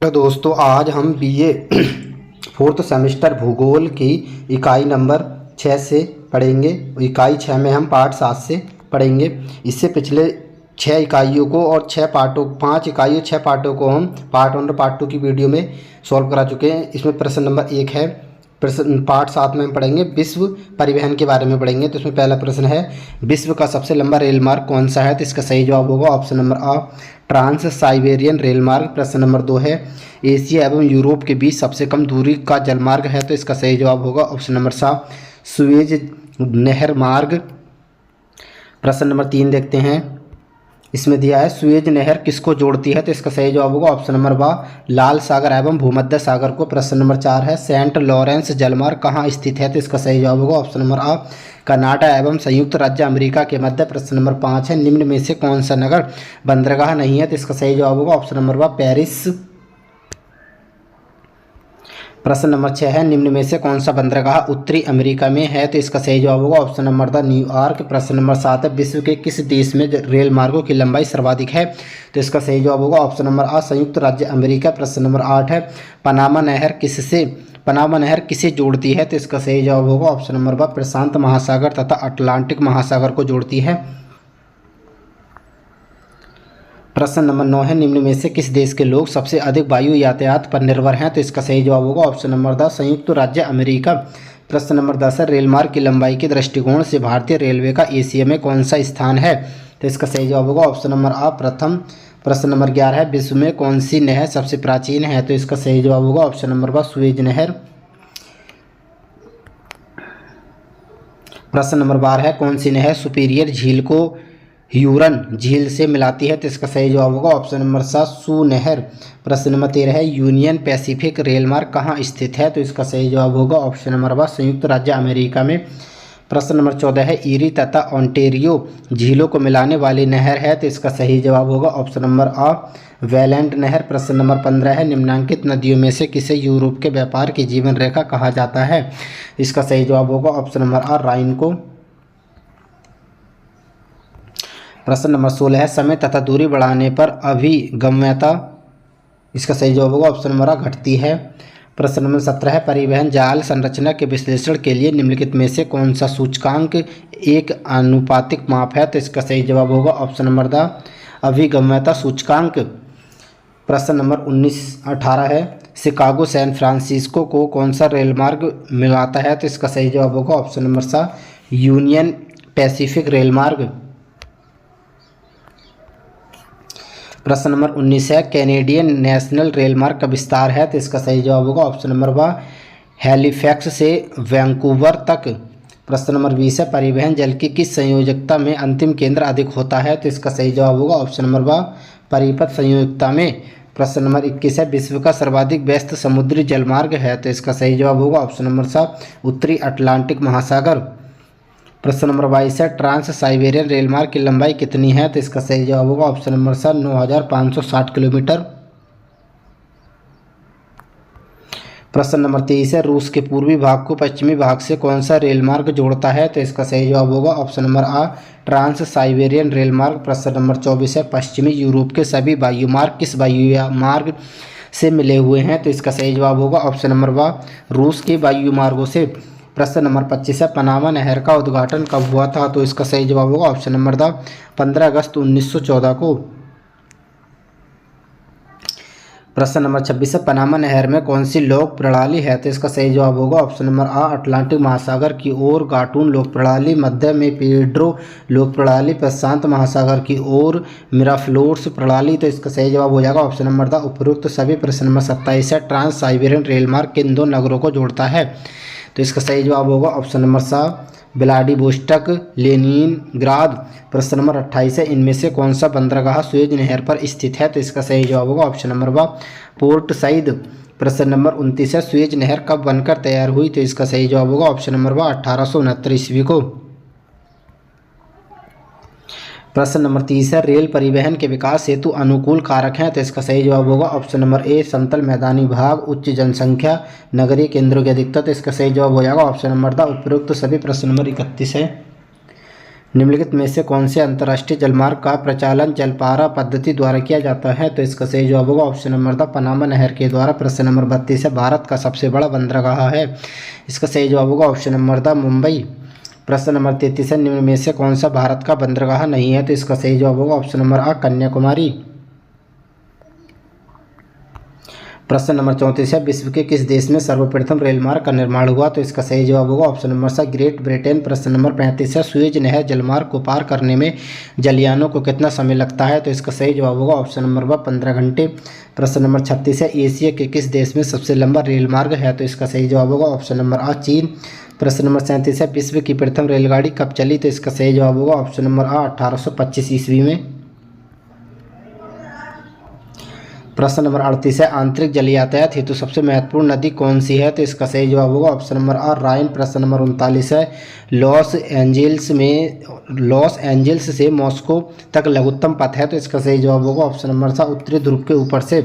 तो दोस्तों आज हम बीए फोर्थ सेमेस्टर भूगोल की इकाई नंबर 6 से पढ़ेंगे। इकाई 6 में हम पार्ट 7 से पढ़ेंगे। इससे पिछले 6 इकाइयों को और 6 पार्टों 5 इकाइयों 6 पार्टों को हम पार्ट 1 और पार्ट 2 की वीडियो में सॉल्व करा चुके हैं। इसमें प्रश्न नंबर 1 है। प्रश्न पार्ट 7 में हम पढ़ेंगे विश्व परिवहन के बारे में पढ़ेंगे। तो इसमें पहला प्रश्न है, विश्व का सबसे लंबा रेल मार्ग कौन सा है? तो इसका सही जवाब होगा ऑप्शन नंबर आ, ट्रांस साइबेरियन रेल मार्ग। प्रश्न नंबर 2 है, एशिया एवं यूरोप के बीच सबसे कम दूरी का जलमार्ग है? तो इसका सही जवाब होगा ऑप्शन नंबर सा, सुएज नहर मार्ग। प्रश्न नंबर 3 देखते हैं। इसमें दिया है सुएज नहर किसको जोड़ती है? तो इसका सही जवाब होगा ऑप्शन नंबर बा, लाल सागर एवं भूमध्य सागर को। प्रश्न नंबर 4 है, सेंट लॉरेंस जलमार्ग कहाँ स्थित है? तो इसका सही जवाब होगा ऑप्शन नंबर आ, कनाडा एवं संयुक्त राज्य अमेरिका के मध्य। प्रश्न नंबर 5 है, निम्न में से कौन सा नगर बंदरगाह नहीं है? तो इसका सही जवाब होगा ऑप्शन नंबर बा, पेरिस। प्रश्न नंबर 6 है, निम्न में से कौन सा बंदरगाह उत्तरी अमेरिका में है? तो इसका सही जवाब होगा ऑप्शन नंबर द, न्यूयॉर्क। प्रश्न नंबर 7 है, विश्व के किस देश में रेल मार्गों की लंबाई सर्वाधिक है? तो इसका सही जवाब होगा ऑप्शन नंबर आ, संयुक्त राज्य अमेरिका। प्रश्न नंबर 8 है, पनामा नहर किसे जोड़ती है? तो इसका सही जवाब होगा ऑप्शन नंबर बा, प्रशांत महासागर तथा अटलांटिक महासागर को जोड़ती है। प्रश्न नंबर 9 है, निम्न में से किस देश के लोग सबसे अधिक वायु यातायात पर निर्भर हैं? तो इसका सही जवाब होगा ऑप्शन नंबर द, संयुक्त राज्य अमेरिका। प्रश्न नंबर 10 है, रेल मार्ग की लंबाई के दृष्टिकोण से भारतीय रेलवे का एशिया में कौन सा स्थान है? तो इसका सही जवाब होगा ऑप्शन नंबर आ, प्रथम। प्रश्न नंबर 11 है, विश्व में कौन सी नहर सबसे प्राचीन है? तो इसका सही जवाब होगा ऑप्शन नंबर बा, सुएज नहर। प्रश्न नंबर 12 है, कौन सी नहर सुपीरियर झील को ह्यूरन झील से मिलाती है? तो इसका सही जवाब होगा ऑप्शन नंबर सा, सू नहर। प्रश्न नंबर 13 है, यूनियन पैसिफिक रेल मार्ग कहाँ स्थित है? तो इसका सही जवाब होगा ऑप्शन नंबर बा, संयुक्त राज्य अमेरिका में। प्रश्न नंबर 14 है, ईरी तथा ओंटेरियो झीलों को मिलाने वाली नहर है? तो इसका सही जवाब होगा ऑप्शन नंबर आ, वेलेंट नहर। प्रश्न नंबर 15 है, निम्नलिखित नदियों में से किसे यूरोप के व्यापार की जीवन रेखा कहा जाता है? इसका सही जवाब होगा ऑप्शन नंबर आ, राइन को। प्रश्न नंबर 16 है, समय तथा दूरी बढ़ाने पर अभिगम्यता, इसका सही जवाब होगा ऑप्शन नंबर आ, घटती है। प्रश्न नंबर 17 है, परिवहन जाल संरचना के विश्लेषण के लिए निम्नलिखित में से कौन सा सूचकांक एक आनुपातिक माप है? तो इसका सही जवाब होगा ऑप्शन नंबर द, अभिगम्यता सूचकांक। प्रश्न नंबर 18 है, शिकागो सैन फ्रांसिस्को को कौन सा रेल मार्ग मिलाता है? तो इसका सही जवाब होगा ऑप्शन नंबर सा, यूनियन पैसिफिक रेल मार्ग। प्रश्न नंबर 19 है, कैनेडियन नेशनल रेल मार्ग का विस्तार है? तो इसका सही जवाब होगा ऑप्शन नंबर बा, हैलिफैक्स से वैंकूवर तक। प्रश्न नंबर 20 है, परिवहन जल की किस संयोजकता में अंतिम केंद्र अधिक होता है? तो इसका सही जवाब होगा ऑप्शन नंबर बा, परिपथ संयोजकता में। प्रश्न नंबर 21 है, विश्व का सर्वाधिक व्यस्त समुद्री जलमार्ग है? तो इसका सही जवाब होगा ऑप्शन नंबर सा, उत्तरी अटलांटिक महासागर। प्रश्न नंबर 22 है, ट्रांस साइबेरियन रेल मार्ग की लंबाई कितनी है? तो इसका सही जवाब होगा ऑप्शन नंबर सा, 9560 किलोमीटर। प्रश्न नंबर 23 है, रूस के पूर्वी भाग को पश्चिमी भाग से कौन सा रेल मार्ग जोड़ता है? तो इसका सही जवाब होगा ऑप्शन नंबर आ, ट्रांस साइबेरियन रेल मार्ग। प्रश्न नंबर 24 है, पश्चिमी यूरोप के सभी वायु मार्ग किस वायु मार्ग से मिले हुए हैं? तो इसका सही जवाब होगा ऑप्शन नंबर बा, रूस के वायु मार्गों से। प्रश्न नंबर 25 है, पनामा नहर का उद्घाटन कब हुआ था? तो इसका सही जवाब होगा ऑप्शन नंबर द, 15 अगस्त 1914 को। प्रश्न नंबर 26 है, पनामा नहर में कौन सी लोक प्रणाली है? तो इसका सही जवाब होगा ऑप्शन नंबर आ, अटलांटिक महासागर की ओर गाटून लोक प्रणाली, मध्य में पेड्रो लोक प्रणाली, प्रशांत महासागर की ओर मिराफ्लोर्स प्रणाली। तो इसका सही जवाब हो जाएगा ऑप्शन नंबर द, उपरोक्त सभी। प्रश्न नंबर 27 है, ट्रांस साइबेरियन रेल मार्ग किन दो नगरों को जोड़ता है? तो इसका सही जवाब होगा ऑप्शन नंबर सा, व्लादिवोस्टोक लेनिनग्राद। प्रश्न नंबर 28 है, इनमें से कौन सा बंदरगाह सुएज नहर पर स्थित है? तो इसका सही जवाब होगा ऑप्शन नंबर बा, पोर्ट साइद। प्रश्न नंबर 29 है, सुएज नहर कब बनकर तैयार हुई? तो इसका सही जवाब होगा ऑप्शन नंबर बा, 1869 ईस्वी को। प्रश्न नंबर 30 है, रेल परिवहन के विकास हेतु अनुकूल कारक हैं? तो इसका सही जवाब होगा ऑप्शन नंबर ए, समतल मैदानी भाग, उच्च जनसंख्या, नगरीय केंद्रों की अधिकता। तो इसका सही जवाब हो जाएगा ऑप्शन नंबर द, उपरोक्त सभी। प्रश्न नंबर 31 है, निम्नलिखित में से कौन से अंतर्राष्ट्रीय जलमार्ग का प्रचालन जलपारा पद्धति द्वारा किया जाता है? तो इसका सही जवाब होगा ऑप्शन नंबर द पनामा नहर के द्वारा। प्रश्न नंबर 32 है, भारत का सबसे बड़ा बंदरगाह है। इसका सही जवाब होगा ऑप्शन नंबर द मुंबई। प्रश्न नंबर 33 है, निम्न में से कौन सा भारत का बंदरगाह नहीं है? तो इसका सही जवाब होगा ऑप्शन नंबर आ कन्याकुमारी। प्रश्न नंबर 34 है, विश्व के किस देश में सर्वप्रथम रेल मार्ग का निर्माण हुआ? तो इसका सही जवाब होगा ऑप्शन नंबर सा ग्रेट ब्रिटेन। प्रश्न नंबर 35 है, सुएज नहर जलमार्ग को पार करने में जलयानों को कितना समय लगता है? तो इसका सही जवाब होगा ऑप्शन नंबर ब 15 घंटे। प्रश्न नंबर 36 है, एशिया के किस देश में सबसे लंबा रेल मार्ग है? तो इसका सही जवाब होगा ऑप्शन नंबर आ चीन। प्रश्न नंबर 37 है, विश्व की प्रथम रेलगाड़ी कब चली? तो इसका सही जवाब होगा ऑप्शन नंबर आ 1825 ईस्वी में। प्रश्न नंबर 38 है, आंतरिक जल यातायात हेतु सबसे महत्वपूर्ण नदी कौन सी है? तो इसका सही जवाब होगा ऑप्शन नंबर आ राइन। प्रश्न नंबर 39 है, लॉस एंजल्स से मॉस्को तक लघुत्तम पथ है। तो इसका सही जवाब होगा ऑप्शन नंबर सा उत्तरी ध्रुव के ऊपर से।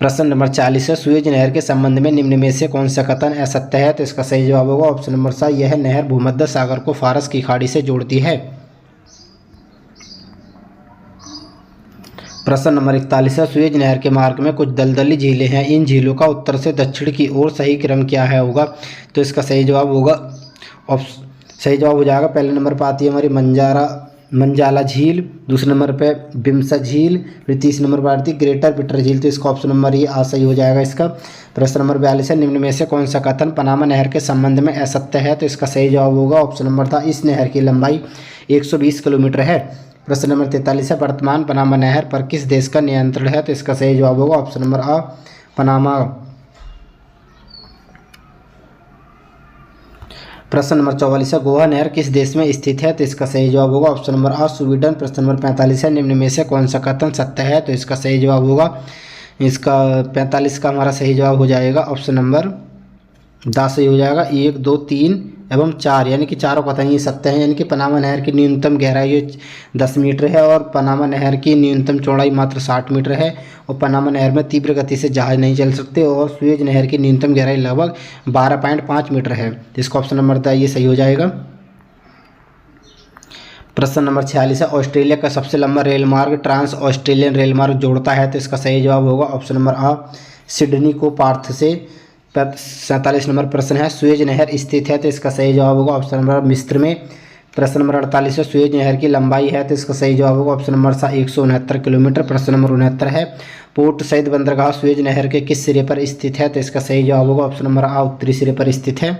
प्रश्न नंबर 40 है, सुएज नहर के संबंध में निम्न में से कौन सा कथन असत्य है? तो इसका सही जवाब होगा ऑप्शन नंबर सा यह नहर भूमध्य सागर को फारस की खाड़ी से जोड़ती है। प्रश्न नंबर 41 है, सुएज नहर के मार्ग में कुछ दलदली झीलें हैं, इन झीलों का उत्तर से दक्षिण की ओर सही क्रम क्या है होगा? तो इसका सही जवाब होगा सही जवाब हो जाएगा, पहले नंबर पर आती है हमारी मंजाला झील, दूसरे नंबर पे बिम्सा झील, फिर तीसरे नंबर पर आती है ग्रेटर बिटर झील। तो इसका ऑप्शन नंबर ये सही हो जाएगा इसका। प्रश्न नंबर 42 है, निम्न में से कौन सा कथन पनामा नहर के संबंध में असत्य है? तो इसका सही जवाब होगा ऑप्शन नंबर था इस नहर की लंबाई 120 किलोमीटर है। प्रश्न नंबर 43 है, वर्तमान पनामा नहर पर किस देश का नियंत्रण है? तो इसका सही जवाब होगा ऑप्शन नंबर आ पनामा। प्रश्न नंबर 44 है, गोवा नहर किस देश में स्थित है? तो इसका सही जवाब होगा ऑप्शन नंबर आ स्वीडन। प्रश्न नंबर 45 है, निम्न में से कौन सा कथन सत्य है? तो इसका सही जवाब होगा इसका 45 का हमारा सही जवाब हो जाएगा ऑप्शन नंबर 10 सही हो जाएगा। 1 2 3 एवं 4 यानी कि चारों कथन ये सत्य हैं। यानी कि पनामा नहर की न्यूनतम गहराई 10 मीटर है और पनामा नहर की न्यूनतम चौड़ाई मात्र 60 मीटर है और पनामा नहर में तीव्र गति से जहाज नहीं चल सकते और सुएज नहर की न्यूनतम गहराई लगभग 12.5 मीटर है। इसका ऑप्शन नंबर था ये सही हो जाएगा। प्रश्न नंबर 46 है, ऑस्ट्रेलिया का सबसे लंबा रेल मार्ग ट्रांस ऑस्ट्रेलियन रेल मार्ग जोड़ता है। तो इसका सही जवाब होगा ऑप्शन नंबर आ सिडनी को पार्थ से। 47 नंबर प्रश्न है, सुएज नहर स्थित है। तो इसका सही जवाब होगा ऑप्शन नंबर मिस्र में। प्रश्न नंबर 48 है, सुएज नहर की लंबाई है। तो इसका सही जवाब होगा ऑप्शन नंबर 169 किलोमीटर। प्रश्न नंबर 69 है, पोर्ट सईद बंदरगाह सुएज नहर के किस सिरे पर स्थित है? तो इसका सही जवाब होगा ऑप्शन नंबर आ उत्तरी सिरे पर स्थित है।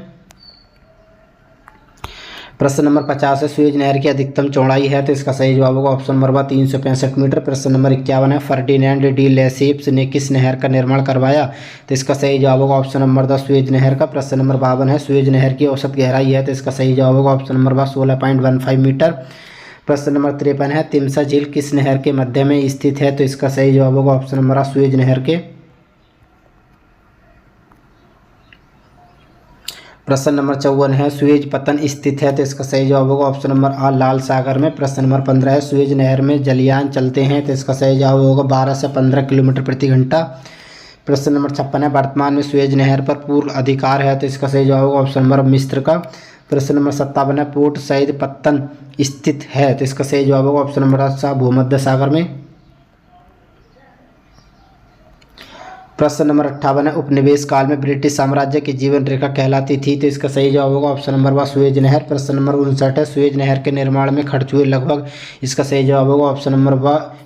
प्रश्न नंबर 50 है, सुएज नहर की अधिकतम चौड़ाई है। तो इसका सही जवाब होगा ऑप्शन नंबर 365 मीटर। प्रश्न नंबर 51 है, फर्डिनेंड डी लेसेप्स ने किस नहर का निर्माण करवाया? तो इसका सही जवाब होगा ऑप्शन नंबर 10 सुएज नहर का। प्रश्न नंबर 52 है, सुएज नहर की औसत गहराई है। तो इसका सही जवाब होगा ऑप्शन नंबर 16.15 मीटर। प्रश्न नंबर 53 है, तिम्सा झील किस नहर के मध्य में स्थित है? तो इसका सही जवाब होगा ऑप्शन नंबर सुएज नहर के। प्रश्न नंबर 54 है, सुएज पतन स्थित है। तो इसका सही जवाब होगा ऑप्शन नंबर आ लाल सागर में। प्रश्न नंबर 15 है, सुएज नहर में जलयान चलते हैं। तो इसका सही जवाब होगा 12 से 15 किलोमीटर प्रति घंटा। प्रश्न नंबर 56 है, वर्तमान में सुएज नहर पर पूर्ण अधिकार है। तो इसका सही जवाब होगा ऑप्शन नंबर मिस्र का। प्रश्न नंबर 57 है, पोर्ट सईद पत्तन स्थित है। तो इसका सही जवाब होगा ऑप्शन नंबर सा भूमध्य सागर में। प्रश्न नंबर 58 है, उपनिवेश काल में ब्रिटिश साम्राज्य की जीवन रेखा कहलाती थी। तो इसका सही जवाब होगा ऑप्शन नंबर 1 सुएज नहर। प्रश्न नंबर 59 है, सुएज नहर के निर्माण में खर्च हुए लगभग। इसका सही जवाब होगा ऑप्शन नंबर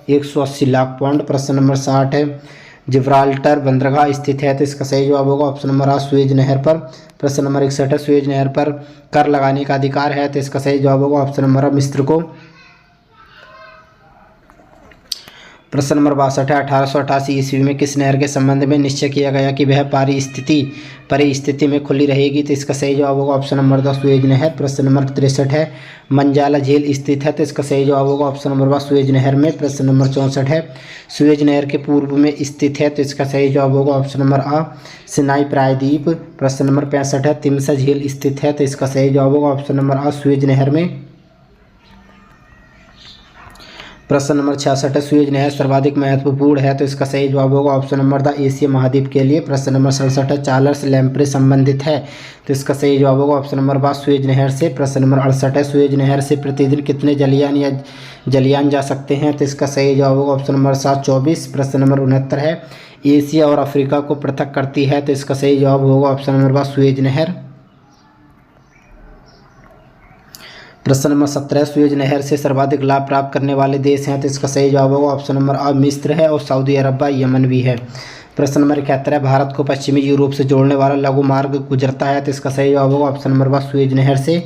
180 लाख पाउंड। प्रश्न नंबर 60 है, जिब्राल्टर बंदरगाह स्थित है। तो इसका सही जवाब होगा ऑप्शन नंबर आ सुएज नहर पर। प्रश्न नंबर 61 है, सुएज नहर पर कर लगाने का अधिकार है। तो इसका सही जवाब होगा ऑप्शन नंबर मिस्र को। प्रश्न नंबर 62 है, 1888 ईस्वी में किस नहर के संबंध में निश्चय किया गया कि वह परिस्थिति में खुली रहेगी? तो इसका सही जवाब होगा ऑप्शन नंबर 10 सुएज नहर। प्रश्न नंबर 63 है, मंजाला झील स्थित है। तो इसका सही जवाब होगा ऑप्शन नंबर 1 सुएज नहर में। प्रश्न नंबर 64 है, सुएज नहर के पूर्व में स्थित है। तो इसका सही जवाब होगा ऑप्शन नंबर आ सिनाई प्रायद्वीप। प्रश्न नंबर 65 है, तिम्सा झील स्थित है। तो इसका सही जवाब होगा ऑप्शन नंबर आ सुएज नहर में। प्रश्न नंबर 66 है, सुएज नहर सर्वाधिक महत्वपूर्ण है, तो इसका सही जवाब होगा ऑप्शन नंबर द एशिया महाद्वीप के लिए। प्रश्न नंबर 67 है, चार्ल्स लैम्प्रे संबंधित है, तो इसका सही जवाब होगा ऑप्शन नंबर ब सुएज नहर से। प्रश्न नंबर 68 है, सुएज नहर से प्रतिदिन कितने जलयान जा सकते हैं, तो इसका सही जवाब होगा ऑप्शन नंबर 24। प्रश्न नंबर 69 है, एशिया और अफ्रीका को पृथक करती है, तो इसका सही जवाब होगा ऑप्शन नंबर ब सुएज नहर। प्रश्न नंबर 17, सुएज नहर से सर्वाधिक लाभ प्राप्त करने वाले देश हैं, तो इसका सही जवाब होगा ऑप्शन नंबर आ मिस्र है और सऊदी अरब यमन भी है। प्रश्न नंबर 71 है, भारत को पश्चिमी यूरोप से जोड़ने वाला लघु मार्ग गुजरता है, तो इसका सही जवाब होगा ऑप्शन नंबर ब सुएज नहर से।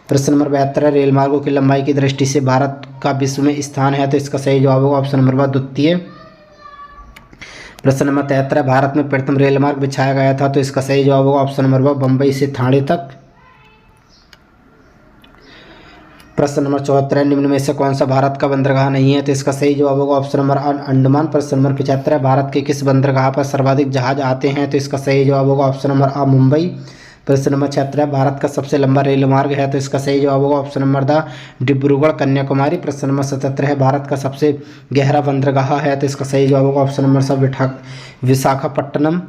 प्रश्न नंबर 72 है, रेल मार्गों की लंबाई की दृष्टि से भारत का विश्व में स्थान है, तो इसका सही जवाब होगा ऑप्शन नंबर ब द्वितीय। प्रश्न नंबर 73 है, भारत में प्रथम रेल मार्ग बिछाया गया था, तो इसका सही जवाब होगा ऑप्शन नंबर ब बम्बई से ठाणे तक। प्रश्न नंबर 74 है, निम्न में से कौन सा भारत का बंदरगाह नहीं है, तो इसका सही जवाब होगा ऑप्शन नंबर अंडमान। प्रश्न नंबर 75 है, भारत के किस बंदरगाह पर सर्वाधिक जहाज आते हैं, तो इसका सही जवाब होगा ऑप्शन नंबर आ मुंबई। प्रश्न नंबर 76 है, भारत का सबसे लंबा रेल मार्ग है, तो इसका सही जवाब होगा option number the Dibrugarh Kanyakumari. प्रश्न नंबर 77 है, भारत का सबसे गहरा बंदरगाह है, तो इसका सही जवाब होगा ऑप्शन नंबर स विशाखापट्टनम।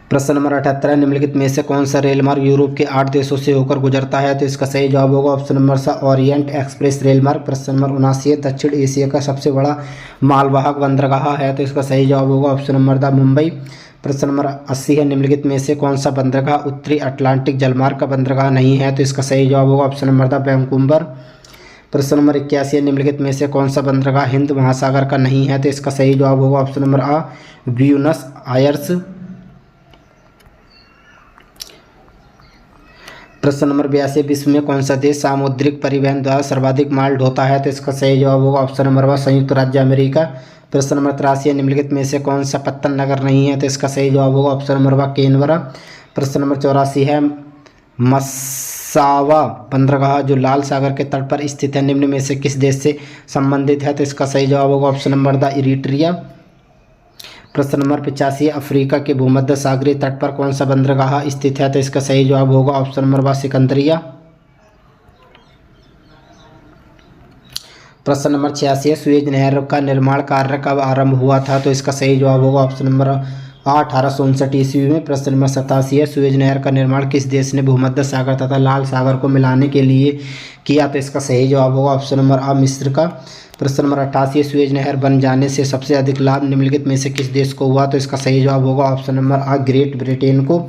प्रश्न नंबर 78 है, निम्नलिखित में से कौन सा रेल मार्ग यूरोप के 8 देशों से होकर गुजरता है, तो इसका सही जवाब होगा ऑप्शन नंबर सा ओरिएंट एक्सप्रेस रेल मार्ग। प्रश्न नंबर 79 है, दक्षिण एशिया का सबसे बड़ा मालवाहक बंदरगाह है, तो इसका सही जवाब होगा ऑप्शन नंबर द मुंबई। प्रश्न नंबर 80 है, निम्नलिखित में से कौन सा बंदरगाह उत्तरी अटलांटिक जलमार्ग का बंदरगाह नहीं है, तो इसका सही जवाब होगा ऑप्शन नंबर द वैंकूवर। प्रश्न नंबर 81 है, निम्नलिखित में से कौन सा बंदरगाह हिंद महासागर का नहीं है, तो इसका सही जवाब होगा ऑप्शन नंबर आ ब्यूनस आयर्स। प्रश्न नंबर 82, विश्व में कौन सा देश सामुद्रिक परिवहन द्वारा सर्वाधिक माल ढोता है, तो इसका सही जवाब होगा ऑप्शन नंबर व संयुक्त राज्य अमेरिका। प्रश्न नंबर 83 है, निम्नलिखित में से कौन सा पत्तन नगर नहीं है, तो इसका सही जवाब होगा ऑप्शन नंबर व कैनबरा। प्रश्न नंबर 84 है, मस्सावा बंदरगाह जो लाल सागर के तट पर स्थित है, निम्न में से किस देश से संबंधित है, तो इसका सही जवाब होगा ऑप्शन नंबर द इरिट्रिया। प्रश्न नंबर 85, अफ्रीका के भूमध्य सागरीय तट पर कौन सा बंदरगाह स्थित है, तो इसका सही जवाब होगा ऑप्शन नंबर ब सिकंदरिया। प्रश्न नंबर 86 है, सुएज नहर का निर्माण कार्य कब आरंभ हुआ था, तो इसका सही जवाब होगा ऑप्शन नंबर 1859 ईस्वी में। प्रश्न नंबर 87 है, सुएज नहर का निर्माण किस देश ने भूमध्य सागर तथा लाल सागर को मिलाने के लिए किया, तो इसका सही जवाब होगा ऑप्शन नंबर आ मिस्र का। प्रश्न नंबर 88, सुएज नहर बन जाने से सबसे अधिक लाभ निम्नलिखित में से किस देश को हुआ, तो इसका सही जवाब होगा ऑप्शन नंबर आ ग्रेट ब्रिटेन को।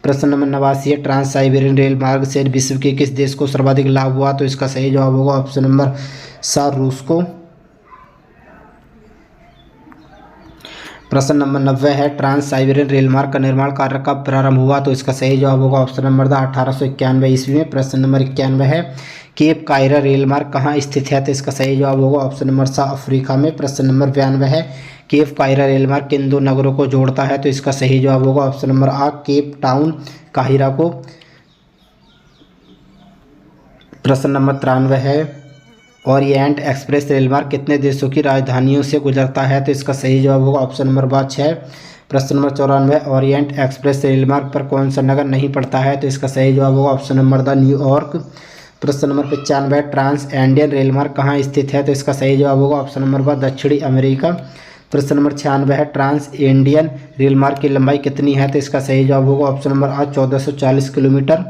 प्रश्न नंबर 89 है, ट्रांस साइबेरियन रेल मार्ग से विश्व के किस देश को सर्वाधिक लाभ हुआ, तो इसका सही जवाब होगा ऑप्शन नंबर सा रूस को। प्रश्न नंबर 90 है, ट्रांस साइबेरियन रेल मार्ग का निर्माण कार्य कब प्रारंभ हुआ, तो इसका सही जवाब होगा ऑप्शन नंबर 1891 ईस्वी में। प्रश्न नंबर 91 है, केप कायरा रेल मार्ग कहाँ स्थित है, तो इसका सही जवाब होगा ऑप्शन नंबर सा अफ्रीका में। प्रश्न नंबर 92 है, केप कायरा रेल मार्ग किन दो नगरों को जोड़ता है, तो इसका सही जवाब होगा ऑप्शन नंबर आ केप टाउन काहिरा को। प्रश्न नंबर 93 है, ओरिएंट एक्सप्रेस रेल मार्ग कितने देशों की राजधानियों से गुजरता है, तो इसका सही जवाब होगा ऑप्शन नंबर ब 6। प्रश्न नंबर 94, ओरिएंट एक्सप्रेस रेल मार्ग पर कौन सा नगर नहीं पड़ता है, तो इसका सही जवाब होगा ऑप्शन नंबर द न्यूयॉर्क। प्रश्न नंबर 95, ट्रांस एंडियन रेल मार्ग कहाँ स्थित है, तो इसका सही जवाब होगा ऑप्शन नंबर ब दक्षिणी अमेरिका। प्रश्न नंबर 96 है, ट्रांस इंडियन रेल मार्ग की लंबाई कितनी है, तो इसका सही जवाब होगा ऑप्शन नंबर आ 1440 किलोमीटर।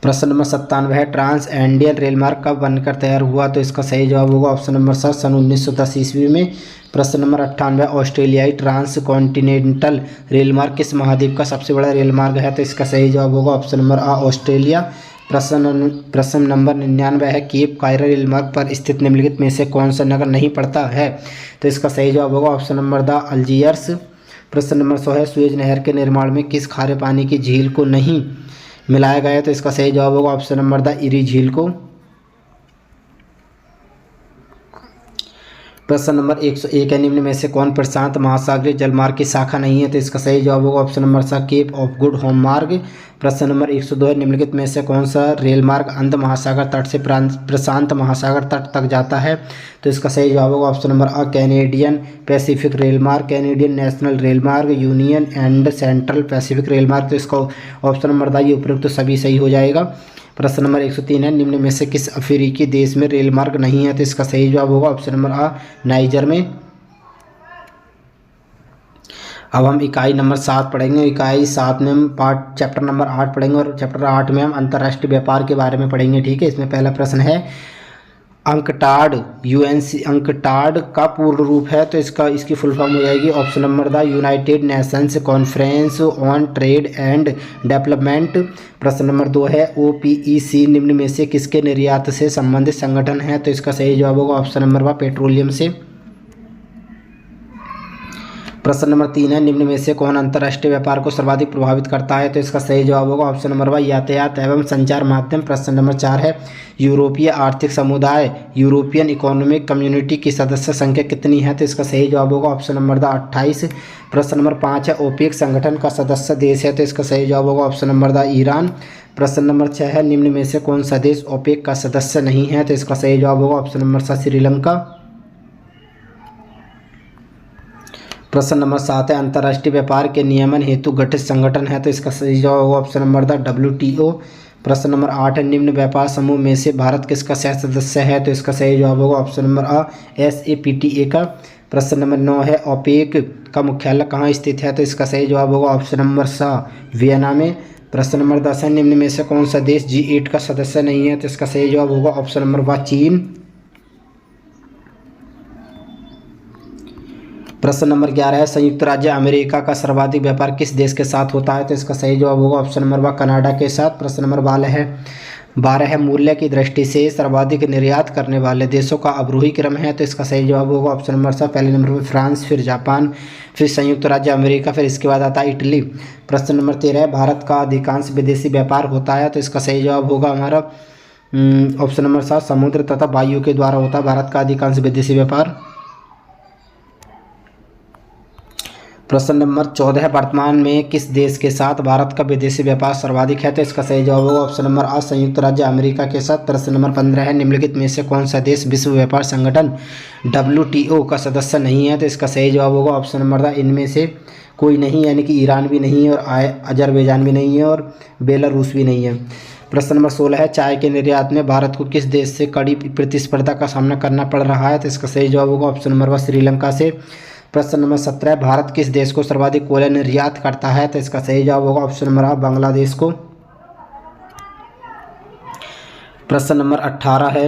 प्रश्न नंबर 97 है, ट्रांस एंडियन रेल मार्ग कब बनकर तैयार हुआ, तो इसका सही जवाब होगा ऑप्शन नंबर सा सन 1910 ईस्वी में। प्रश्न नंबर 98, ऑस्ट्रेलियाई ट्रांस कॉन्टिनेंटल रेल मार्ग किस महाद्वीप का सबसे बड़ा रेल मार्ग है, तो इसका सही जवाब होगा ऑप्शन नंबर आ ऑस्ट्रेलिया। प्रश्न नंबर 99 है, केप कायरा रेल मार्ग पर स्थित निम्नलिखित में से कौन सा नगर नहीं पड़ता है, तो इसका सही जवाब होगा ऑप्शन नंबर द अल्जीयर्स। प्रश्न नंबर 100 है, सुएज नहर के निर्माण में किस खारे पानी की झील को नहीं मिलाया गया है, तो इसका सही जवाब होगा ऑप्शन नंबर द इरी झील को। प्रश्न नंबर 101 है, निम्न में से कौन प्रशांत महासागरीय जलमार्ग की शाखा नहीं है, तो इसका सही जवाब होगा ऑप्शन नंबर सा केप ऑफ गुड होम मार्ग। प्रश्न नंबर 102 है, निम्नलिखित में से कौन सा रेल मार्ग अंध महासागर तट से प्रशांत महासागर तट तक जाता है, तो इसका सही जवाब होगा ऑप्शन नंबर आ कैनेडियन पैसिफिक रेल मार्ग, कैनेडियन नेशनल रेल मार्ग, union and central Pacific rail मार्ग। तो इसका ऑप्शन नंबर दा ये उपयुक्त तो सभी सही हो जाएगा। प्रश्न नंबर 103 है, निम्न में से किस अफ्रीकी देश में रेल मार्ग नहीं है? तो इसका सही जवाब होगा ऑप्शन नंबर आ, नाइजर में। अब हम इकाई नंबर 7 पढ़ेंगे। इकाई 7 में हम चैप्टर नंबर 8 पढ़ेंगे और चैप्टर 8 में हम अंतर्राष्ट्रीय व्यापार के बारे में पढ़ेंगे। ठीक है, इसमें पहला प्रश्न है, अंकटाड यूएनसी अंकटाड का पूर्ण रूप है? तो इसकी फुल फॉर्म हो जाएगी option number the United Nations conference on trade and development. प्रश्न नंबर 2 है, ओपीईसी निम्न में से किसके निर्यात से संबंधित संगठन है? तो इसका सही जवाब होगा ऑप्शन नंबर व पेट्रोलियम से। प्रश्न नंबर 3 है, निम्न में से कौन अंतर्राष्ट्रीय व्यापार को सर्वाधिक प्रभावित करता है? तो इसका सही जवाब होगा ऑप्शन नंबर 1 यातायात एवं संचार माध्यम। प्रश्न नंबर 4 है, यूरोपीय आर्थिक समुदाय यूरोपियन इकोनॉमिक कम्युनिटी की सदस्य संख्या कितनी है? तो इसका सही जवाब होगा ऑप्शन नंबर 28। प्रश्न नंबर 5 है, ओपेक संगठन का सदस्य देश है? तो इसका सही जवाब होगा ऑप्शन नंबर ईरान। प्रश्न नंबर 6 है, निम्न में से कौन सा देश ओपेक का सदस्य नहीं है? तो इसका सही जवाब होगा ऑप्शन नंबर श्रीलंका। प्रश्न नंबर 7 है, अंतर्राष्ट्रीय व्यापार के नियमन हेतु गठित संगठन है? तो इसका सही जवाब होगा ऑप्शन नंबर WTO। प्रश्न नंबर 8 है, निम्न व्यापार समूह में से भारत किसका सदस्य है? तो इसका सही जवाब होगा ऑप्शन नंबर A SAPTA का। प्रश्न नंबर 9 है, ओपेक का मुख्यालय कहाँ स्थित है? तो इसका सही जवाब होगा ऑप्शन नंबर सा, वियना में। प्रश्न नंबर 10 है, निम्न में से कौन सा देश G8 का सदस्य नहीं है? तो इसका सही जवाब होगा ऑप्शन नंबर व चीन। प्रश्न नंबर 11 है, संयुक्त राज्य अमेरिका का सर्वाधिक व्यापार किस देश के साथ होता है? तो इसका सही जवाब होगा ऑप्शन नंबर व कनाडा के साथ। प्रश्न नंबर 12 है, मूल्य की दृष्टि से सर्वाधिक निर्यात करने वाले देशों का अवरोही क्रम है? तो इसका सही जवाब होगा ऑप्शन नंबर सा, पहले नंबर पर फ्रांस, फिर जापान, फिर संयुक्त राज्य अमेरिका, फिर इसके बाद आता है इटली। प्रश्न नंबर 13 है, भारत का अधिकांश विदेशी व्यापार होता है? तो इसका सही जवाब होगा हमारा ऑप्शन नंबर 7, समुद्र तथा वायु के द्वारा होता है भारत का अधिकांश विदेशी व्यापार। प्रश्न नंबर 14 है, वर्तमान में किस देश के साथ भारत का विदेशी व्यापार सर्वाधिक है? तो इसका सही जवाब होगा ऑप्शन नंबर A, संयुक्त राज्य अमेरिका के साथ। प्रश्न नंबर 15 है, निम्नलिखित में से कौन सा देश विश्व व्यापार संगठन WTO का सदस्य नहीं है? तो इसका सही जवाब होगा ऑप्शन नंबर द इनमें से कोई नहीं, यानी कि ईरान भी नहीं है और अजरबैजान भी नहीं है और बेलारूस भी नहीं है। प्रश्न नंबर 16 है, चाय के निर्यात में भारत को किस देश से कड़ी प्रतिस्पर्धा का सामना करना पड़ रहा है? तो इसका सही जवाब होगा ऑप्शन नंबर 1, श्रीलंका से। प्रश्न नंबर 17 है, भारत किस देश को सर्वाधिक कोयला निर्यात करता है? तो इसका सही जवाब होगा ऑप्शन नंबर A, बांग्लादेश को। प्रश्न नंबर 18 है,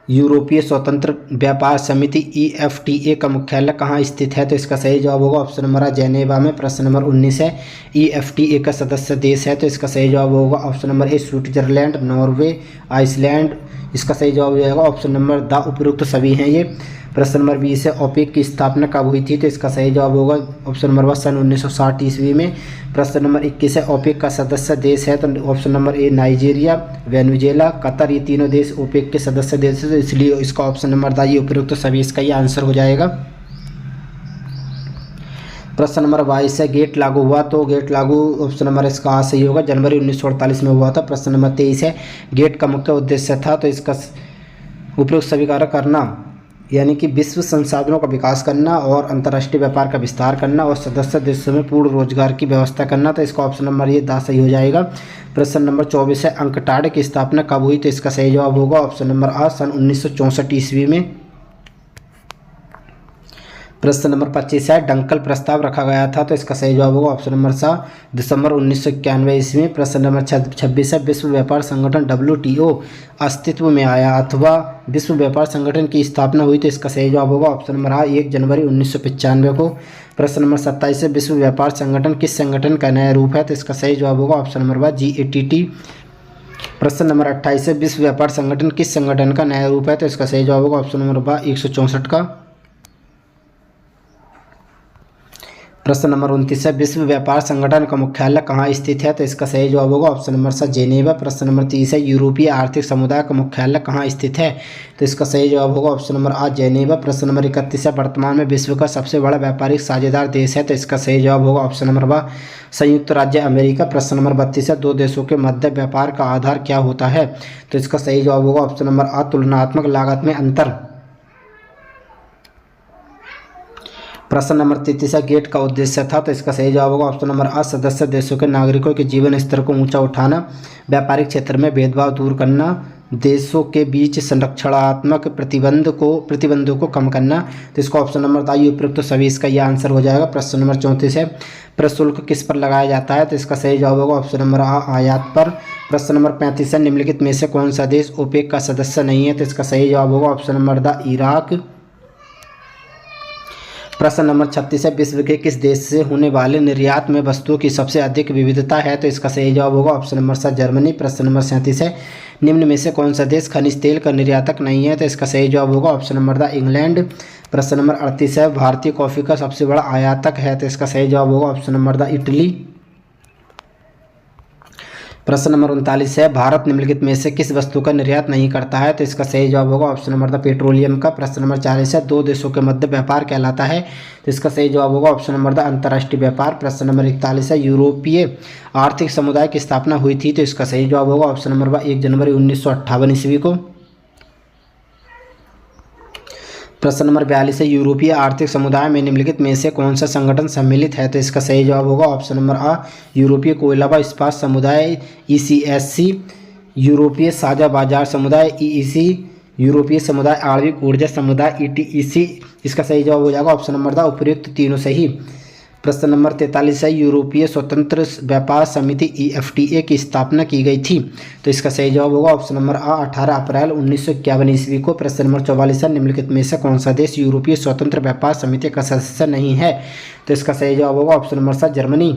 यूरोपीय स्वतंत्र व्यापार समिति EFTA का मुख्यालय कहाँ स्थित है? तो इसका सही जवाब होगा ऑप्शन नंबर A, जेनेवा में। प्रश्न नंबर 19 है, EFTA का सदस्य देश है? तो इसका सही जवाब होगा option number A, Switzerland, Norway, Iceland. इसका सही जवाब हो जाएगा ऑप्शन नंबर द, उपयुक्त सभी हैं ये। प्रश्न नंबर 20 है, ओपेक की स्थापना कब हुई थी? तो इसका सही जवाब होगा ऑप्शन नंबर 1, सन 1960 ईस्वी में। प्रश्न नंबर 21 है, ओपेक का सदस्य देश है? तो option number A, Nigeria, Venezuela, Qatar, ये तीनों देश ओपेक के सदस्य देश है, तो इसलिए इसका ऑप्शन नंबर द ये उपयुक्त सभी इसका ये आंसर हो जाएगा। प्रश्न नंबर 22 है, गेट लागू हुआ? तो गेट लागू ऑप्शन नंबर इसका आ सही होगा, जनवरी 1948 में हुआ था। प्रश्न नंबर 23 है, गेट का मुख्य उद्देश्य था? तो इसका उपयुक्त स्वीकार करना, यानी कि विश्व संसाधनों का विकास करना और अंतर्राष्ट्रीय व्यापार का विस्तार करना और सदस्य देशों में पूर्ण रोजगार की व्यवस्था करना। तो इसका ऑप्शन नंबर ये दा सही हो जाएगा। प्रश्न नंबर 24 है, अंकटाड की स्थापना कब हुई? तो इसका सही जवाब होगा ऑप्शन नंबर A, सन 1964 ईस्वी में। प्रश्न नंबर 25 है, डंकल प्रस्ताव रखा गया था? तो इसका सही जवाब होगा ऑप्शन नंबर सा, दिसंबर 1991 ईस्वी में। प्रश्न नंबर 26 है, विश्व व्यापार संगठन WTO अस्तित्व में आया अथवा विश्व व्यापार संगठन की स्थापना हुई? तो इसका सही जवाब होगा ऑप्शन नंबर A, 1 जनवरी 1995 को। प्रश्न नंबर 27 है, विश्व व्यापार संगठन किस संगठन का नया रूप है? तो इसका सही जवाब होगा ऑप्शन नंबर B, GATT। प्रश्न नंबर 28 है, विश्व व्यापार संगठन किस संगठन का नया रूप है? तो इसका सही जवाब होगा ऑप्शन नंबर B, 164 का। प्रश्न नंबर 29 है, विश्व व्यापार संगठन का मुख्यालय कहाँ स्थित है? तो इसका सही जवाब होगा ऑप्शन नंबर सा, जेनेवा। प्रश्न नंबर 30 है, यूरोपीय आर्थिक समुदाय का मुख्यालय कहाँ स्थित है? तो इसका सही जवाब होगा ऑप्शन नंबर A, जेनेवा। प्रश्न नंबर 31 है, वर्तमान में विश्व का सबसे बड़ा व्यापारिक साझेदार देश है? तो इसका सही जवाब होगा ऑप्शन नंबर B, संयुक्त राज्य अमेरिका। प्रश्न नंबर 32 है, दो देशों के मध्य व्यापार का आधार क्या होता है? तो इसका सही जवाब होगा ऑप्शन नंबर A, तुलनात्मक लागत में अंतर। प्रश्न नंबर 33 है, गेट का उद्देश्य था, तो इसका सही जवाब होगा ऑप्शन नंबर आ, सदस्य देशों के नागरिकों के जीवन स्तर को ऊंचा उठाना, व्यापारिक क्षेत्र में भेदभाव दूर करना, देशों के बीच संरक्षणात्मक प्रतिबंधों को कम करना। तो इसका ऑप्शन नंबर बताइए उपयुक्त, तो सभी इसका यह आंसर हो जाएगा। प्रश्न नंबर 34 है, प्रशुल्क किस पर लगाया जाता है, तो इसका सही जवाब होगा ऑप्शन नंबर आ, आयात पर। प्रश्न नंबर 35 है, निम्नलिखित में से कौन सा देश ओपेक का सदस्य नहीं है, तो इसका सही जवाब होगा ऑप्शन नंबर द इराक। प्रश्न नंबर 36 है, विश्व के किस देश से होने वाले निर्यात में वस्तुओं की सबसे अधिक विविधता है, तो इसका सही जवाब होगा ऑप्शन नंबर सा जर्मनी। प्रश्न नंबर 37 है, निम्न में से कौन सा देश खनिज तेल का निर्यातक नहीं है, तो इसका सही जवाब होगा ऑप्शन नंबर द इंग्लैंड। प्रश्न नंबर 38 है, भारतीय कॉफ़ी का सबसे बड़ा आयातक है, तो इसका सही जवाब होगा ऑप्शन नंबर द इटली। प्रश्न नंबर 39 है, भारत निम्नलिखित में से किस वस्तु का निर्यात नहीं करता है, तो इसका सही जवाब होगा ऑप्शन नंबर द पेट्रोलियम का। प्रश्न नंबर 40 है, दो देशों के मध्य व्यापार कहलाता है, तो इसका सही जवाब होगा ऑप्शन नंबर द अंतर्राष्ट्रीय व्यापार। प्रश्न नंबर 41 है, यूरोपीय आर्थिक समुदाय की स्थापना हुई थी, तो इसका सही जवाब होगा ऑप्शन नंबर 1 जनवरी 1958 ईस्वी को। प्रश्न नंबर 42 है, यूरोपीय आर्थिक समुदाय में निम्नलिखित में से कौन सा संगठन सम्मिलित है, तो इसका सही जवाब होगा ऑप्शन नंबर आ, यूरोपीय कोयला व इस्पात समुदाय ECSC, यूरोपीय साझा बाजार समुदाय EEC, यूरोपीय समुदाय आणविक ऊर्जा समुदाय ETEC। इसका सही जवाब हो जाएगा ऑप्शन नंबर द उपयुक्त तीनों सही। प्रश्न नंबर 43 है, यूरोपीय स्वतंत्र व्यापार समिति EFTA की स्थापना की गई थी, तो इसका सही जवाब होगा ऑप्शन नंबर आ, 18 अप्रैल 1951 ईस्वी को। प्रश्न नंबर 44 है, निम्नलिखित में से कौन सा देश यूरोपीय स्वतंत्र व्यापार समिति का सदस्य नहीं है, तो इसका सही जवाब होगा ऑप्शन नंबर सा जर्मनी।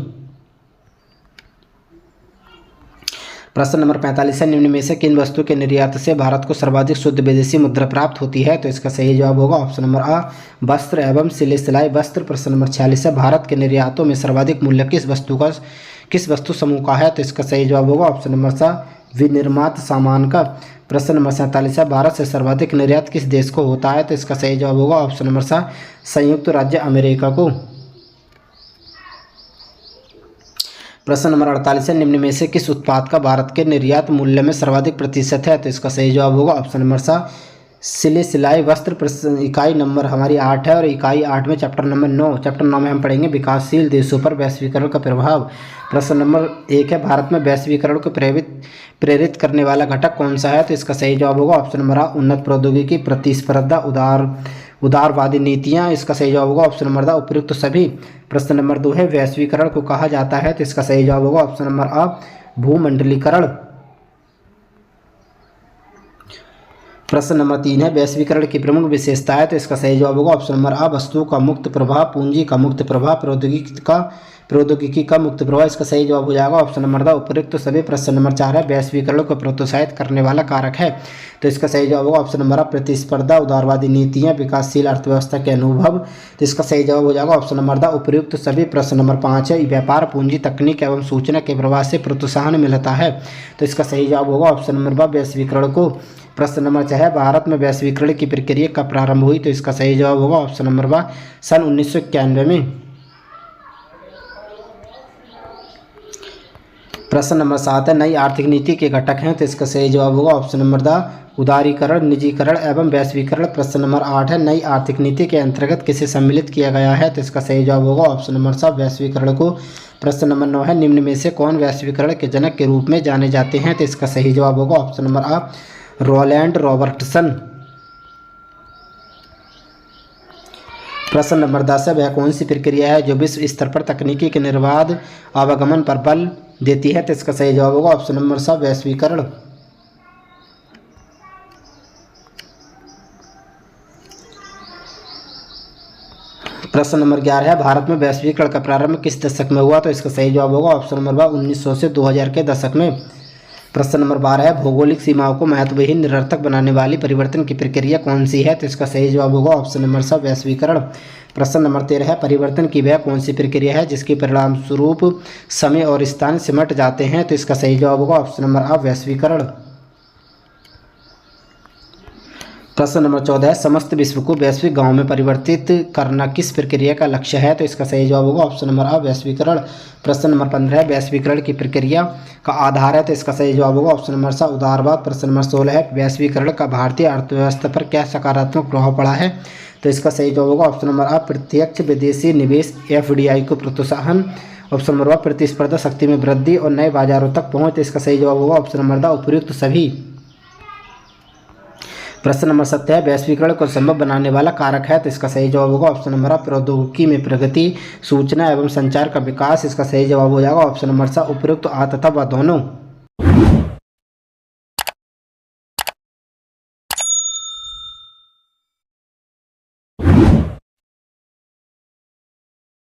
प्रश्न नंबर 45 है, निम्न में से किन वस्तु के निर्यात से भारत को सर्वाधिक शुद्ध विदेशी मुद्रा प्राप्त होती है, तो इसका सही जवाब होगा ऑप्शन नंबर आ, वस्त्र एवं सिले सिलाई वस्त्र। प्रश्न नंबर 46 है, भारत के निर्यातों में सर्वाधिक मूल्य किस वस्तु समूह का है, तो इसका सही जवाब होगा ऑप्शन नंबर सा विनिर्मात सामान का। प्रश्न नंबर 47 है, भारत से सर्वाधिक निर्यात किस देश को होता है, तो इसका सही जवाब होगा ऑप्शन नंबर सा संयुक्त राज्य अमेरिका को। प्रश्न नंबर 48 है, निम्न में से किस उत्पाद का भारत के निर्यात मूल्य में सर्वाधिक प्रतिशत है, तो इसका सही जवाब होगा ऑप्शन नंबर सा सिले सिलाई वस्त्र। प्रश्न इकाई नंबर हमारी 8 है और इकाई 8 में चैप्टर नंबर 9 में हम पढ़ेंगे विकासशील देशों पर वैश्वीकरण का प्रभाव। प्रश्न नंबर 1 है, भारत में वैश्वीकरण को प्रेरित करने वाला घटक कौन सा है, तो इसका सही जवाब होगा ऑप्शन नंबर आ, उन्नत प्रौद्योगिकी, प्रतिस्पर्धा, उदारवादी नीतियाँ। इसका सही जवाब होगा ऑप्शन नंबर द उपयुक्त सभी। प्रश्न नंबर 2 है, वैश्वीकरण को कहा जाता है, तो इसका सही जवाब होगा ऑप्शन नंबर आ, भूमंडलीकरण। प्रश्न नंबर 3 है, वैश्वीकरण की प्रमुख विशेषता है, तो इसका सही जवाब होगा ऑप्शन नंबर आ, वस्तुओं का मुक्त प्रवाह, पूंजी का मुक्त प्रवाह, प्रौद्योगिकी का मुक्त प्रवाह। इसका सही जवाब हो जाएगा ऑप्शन नंबर द उपयुक्त सभी। प्रश्न नंबर 4 है, वैश्वीकरण को प्रोत्साहित करने वाला कारक है, तो इसका सही जवाब होगा ऑप्शन नंबर आ, प्रतिस्पर्धा, उदारवादी नीतियाँ, विकासशील अर्थव्यवस्था के अनुभव। तो इसका सही जवाब हो जाएगा ऑप्शन नंबर द उपयुक्त सभी। प्रश्न नंबर 5 है, व्यापार पूंजी, तकनीक एवं सूचना के प्रवाह से प्रोत्साहन मिलता है, तो इसका सही जवाब होगा ऑप्शन नंबर ब, वैश्वीकरण को। प्रश्न नंबर 6 है, भारत में वैश्वीकरण की प्रक्रिया कब प्रारंभ हुई, तो इसका सही जवाब होगा ऑप्शन नंबर ब, सन 1991 में। प्रश्न नंबर 7 है, नई आर्थिक नीति के घटक हैं, तो इसका सही जवाब होगा ऑप्शन नंबर द, उदारीकरण, निजीकरण एवं वैश्वीकरण। प्रश्न नंबर 8 है, नई आर्थिक नीति के अंतर्गत किसे सम्मिलित किया गया है, तो इसका सही जवाब होगा ऑप्शन नंबर सा वैश्वीकरण को। प्रश्न नंबर 9 है, निम्न में से कौन वैश्वीकरण के जनक के रूप में जाने जाते हैं, तो इसका सही जवाब होगा ऑप्शन नंबर आ, रोलैंड रॉबर्टसन। प्रश्न नंबर 10 है, वह कौन सी प्रक्रिया है जो विश्व स्तर पर तकनीकी के निर्बाध आवागमन पर बल देती है, तो इसका सही जवाब होगा ऑप्शन नंबर सा वैश्वीकरण। प्रश्न नंबर 11 है, भारत में वैश्वीकरण का प्रारंभ किस दशक में हुआ, तो इसका सही जवाब होगा ऑप्शन नंबर 1900 से 2000 के दशक में। प्रश्न नंबर 12 है, भौगोलिक सीमाओं को महत्वहीन निरर्थक बनाने वाली परिवर्तन की प्रक्रिया कौन सी है, तो इसका सही जवाब होगा ऑप्शन नंबर सा वैश्वीकरण। प्रश्न नंबर 13 है, परिवर्तन की वह कौन सी प्रक्रिया है जिसके परिणाम स्वरूप समय और स्थान सिमट जाते हैं, तो इसका सही जवाब होगा ऑप्शन नंबर आ, वैश्वीकरण। प्रश्न नंबर 14 है, समस्त विश्व को वैश्विक गांव में परिवर्तित करना किस प्रक्रिया का लक्ष्य है, तो इसका सही जवाब होगा ऑप्शन नंबर आ, वैश्वीकरण। प्रश्न नंबर 15 है, वैश्वीकरण की प्रक्रिया का आधार है, तो इसका सही जवाब होगा ऑप्शन नंबर सा उदारवाद। प्रश्न नंबर 16 है, वैश्वीकरण का भारतीय अर्थव्यवस्था पर क्या सकारात्मक प्रभाव पड़ा है, तो इसका सही जवाब होगा ऑप्शन नंबर आ, प्रत्यक्ष विदेशी निवेश FDI को प्रोत्साहन। ऑप्शन नंबर 1, प्रतिस्पर्धा शक्ति में वृद्धि और नए बाजारों तक पहुंच। तो इसका सही जवाब होगा ऑप्शन नंबर 2, उपयुक्त सभी। प्रश्न नंबर 7 है, वैश्वीकरण को संभव बनाने वाला कारक है। तो इसका सही जवाब होगा ऑप्शन नंबर 1, प्रौद्योगिकी में प्रगति, सूचना एवं संचार का विकास। इसका सही जवाब हो जाएगा ऑप्शन नंबर 7, उपयुक्त आ तथा व दोनों।